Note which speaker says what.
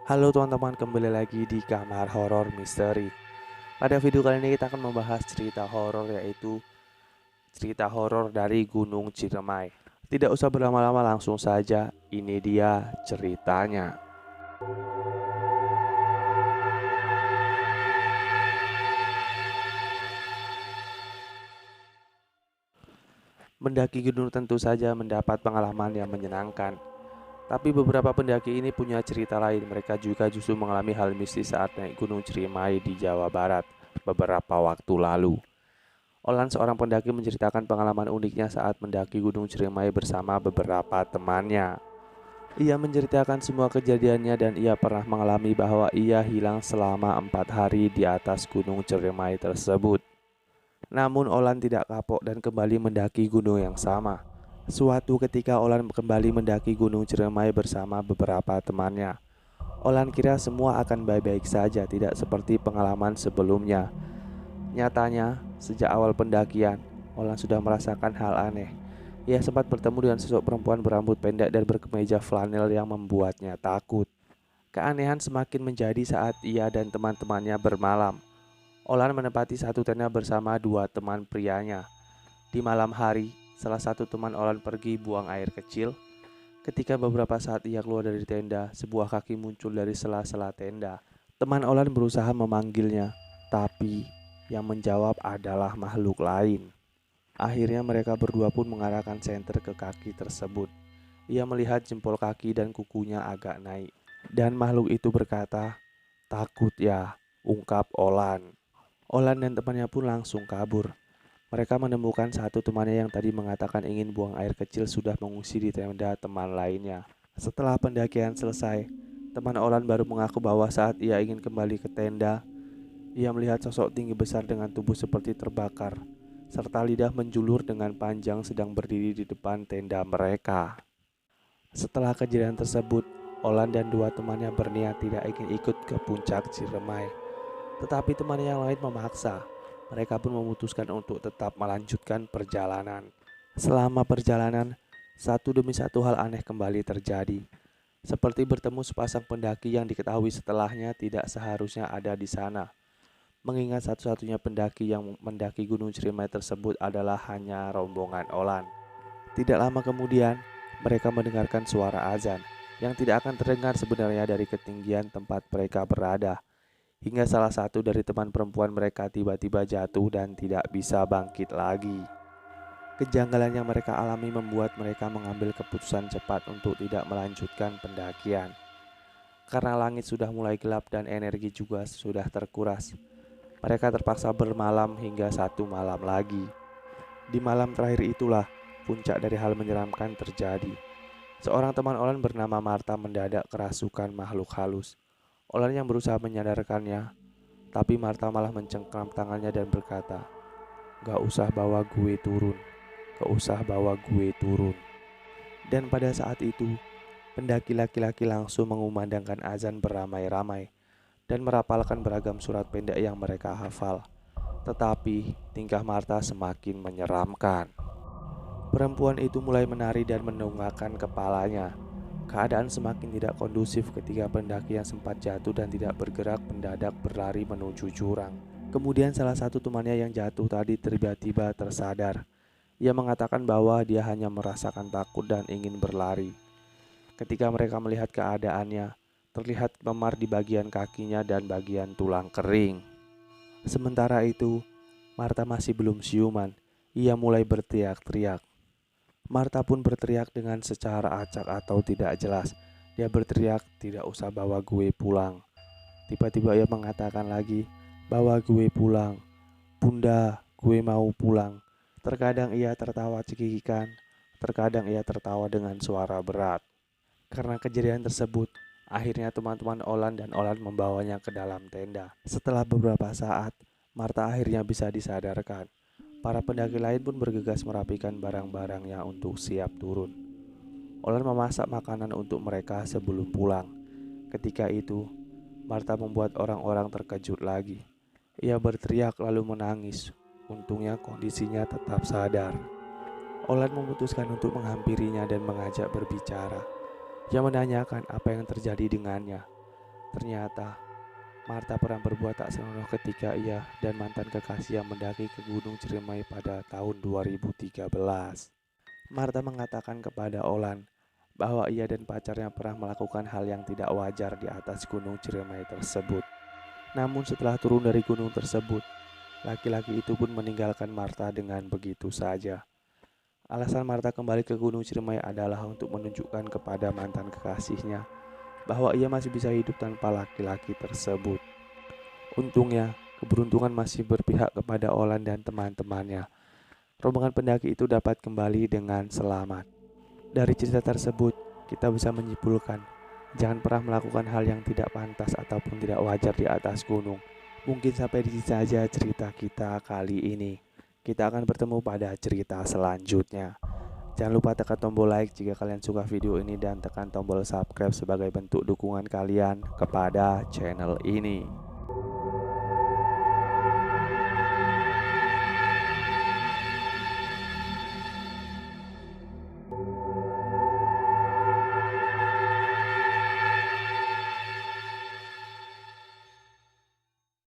Speaker 1: Halo teman-teman, kembali lagi di Kamar Horor Misteri. Pada video kali ini kita akan membahas cerita horor, yaitu cerita horor dari Gunung Ciremai. Tidak usah berlama-lama, langsung saja ini dia ceritanya. Mendaki gunung tentu saja mendapat pengalaman yang menyenangkan. Tapi beberapa pendaki ini punya cerita lain. Mereka juga justru mengalami hal mistis saat naik Gunung Ciremai di Jawa Barat beberapa waktu lalu. Olan, seorang pendaki, menceritakan pengalaman uniknya saat mendaki Gunung Ciremai bersama beberapa temannya. Ia menceritakan semua kejadiannya dan ia pernah mengalami bahwa ia hilang selama 4 hari di atas Gunung Ciremai tersebut. Namun Olan tidak kapok dan kembali mendaki gunung yang sama. Suatu ketika Olan kembali mendaki Gunung Ciremai bersama beberapa temannya. Olan kira semua akan baik-baik saja, tidak seperti pengalaman sebelumnya. Nyatanya, sejak awal pendakian, Olan sudah merasakan hal aneh. Ia sempat bertemu dengan sosok perempuan berambut pendek dan berkemeja flanel yang membuatnya takut. Keanehan semakin menjadi saat ia dan teman-temannya bermalam. Olan menempati satu tenda bersama dua teman prianya. Di malam hari, salah satu teman Olan pergi buang air kecil. Ketika beberapa saat ia keluar dari tenda, sebuah kaki muncul dari sela-sela tenda. Teman Olan berusaha memanggilnya, tapi yang menjawab adalah makhluk lain. Akhirnya mereka berdua pun mengarahkan senter ke kaki tersebut. Ia melihat jempol kaki dan kukunya agak naik. Dan makhluk itu berkata, "Takut ya," ungkap Olan. Olan dan temannya pun langsung kabur. Mereka menemukan satu temannya yang tadi mengatakan ingin buang air kecil sudah mengungsi di tenda teman lainnya. Setelah pendakian selesai, teman Olan baru mengaku bahwa saat ia ingin kembali ke tenda, ia melihat sosok tinggi besar dengan tubuh seperti terbakar, serta lidah menjulur dengan panjang sedang berdiri di depan tenda mereka. Setelah kejadian tersebut, Olan dan dua temannya berniat tidak ingin ikut ke puncak Ciremai. Tetapi temannya yang lain memaksa. Mereka pun memutuskan untuk tetap melanjutkan perjalanan. Selama perjalanan, satu demi satu hal aneh kembali terjadi. Seperti bertemu sepasang pendaki yang diketahui setelahnya tidak seharusnya ada di sana. Mengingat satu-satunya pendaki yang mendaki Gunung Ciremai tersebut adalah hanya rombongan Olan. Tidak lama kemudian, mereka mendengarkan suara azan yang tidak akan terdengar sebenarnya dari ketinggian tempat mereka berada. Hingga salah satu dari teman perempuan mereka tiba-tiba jatuh dan tidak bisa bangkit lagi. Kejanggalan yang mereka alami membuat mereka mengambil keputusan cepat untuk tidak melanjutkan pendakian. Karena langit sudah mulai gelap dan energi juga sudah terkuras, mereka terpaksa bermalam hingga satu malam lagi. Di malam terakhir itulah puncak dari hal menyeramkan terjadi. Seorang teman Olan bernama Marta mendadak kerasukan makhluk halus. Olan yang berusaha menyadarkannya, tapi Marta malah mencengkram tangannya dan berkata, "Gak usah bawa gue turun, gak usah bawa gue turun." Dan pada saat itu, pendaki laki-laki langsung mengumandangkan azan beramai-ramai dan merapalkan beragam surat pendek yang mereka hafal. Tetapi tingkah Marta semakin menyeramkan. Perempuan itu mulai menari dan mendongakkan kepalanya. Keadaan semakin tidak kondusif ketika pendaki yang sempat jatuh dan tidak bergerak mendadak berlari menuju jurang. Kemudian salah satu temannya yang jatuh tadi tiba-tiba tersadar. Ia mengatakan bahwa dia hanya merasakan takut dan ingin berlari. Ketika mereka melihat keadaannya, terlihat memar di bagian kakinya dan bagian tulang kering. Sementara itu, Marta masih belum siuman. Ia mulai berteriak-teriak. Marta pun berteriak dengan secara acak atau tidak jelas. Dia berteriak, "Tidak usah bawa gue pulang." Tiba-tiba ia mengatakan lagi, "Bawa gue pulang. Bunda, gue mau pulang." Terkadang ia tertawa cekikikan, terkadang ia tertawa dengan suara berat. Karena kejadian tersebut, akhirnya teman-teman Olan dan Olan membawanya ke dalam tenda. Setelah beberapa saat, Marta akhirnya bisa disadarkan. Para pendaki lain pun bergegas merapikan barang-barangnya untuk siap turun. Olan memasak makanan untuk mereka sebelum pulang. Ketika itu, Marta membuat orang-orang terkejut lagi. Ia berteriak lalu menangis. Untungnya kondisinya tetap sadar. Olan memutuskan untuk menghampirinya dan mengajak berbicara. Ia menanyakan apa yang terjadi dengannya. Ternyata Marta pernah berbuat tak senonoh ketika ia dan mantan kekasih yang mendaki ke Gunung Ciremai pada tahun 2013. Marta mengatakan kepada Olan bahwa ia dan pacarnya pernah melakukan hal yang tidak wajar di atas Gunung Ciremai tersebut. Namun setelah turun dari gunung tersebut, laki-laki itu pun meninggalkan Marta dengan begitu saja. Alasan Marta kembali ke Gunung Ciremai adalah untuk menunjukkan kepada mantan kekasihnya bahwa ia masih bisa hidup tanpa laki-laki tersebut. Untungnya, keberuntungan masih berpihak kepada Olan dan teman-temannya. Rombongan pendaki itu dapat kembali dengan selamat. Dari cerita tersebut, kita bisa menyimpulkan, jangan pernah melakukan hal yang tidak pantas ataupun tidak wajar di atas gunung. Mungkin sampai di sini saja cerita kita kali ini. Kita akan bertemu pada cerita selanjutnya. Jangan lupa tekan tombol like jika kalian suka video ini dan tekan tombol subscribe sebagai bentuk dukungan kalian kepada channel ini.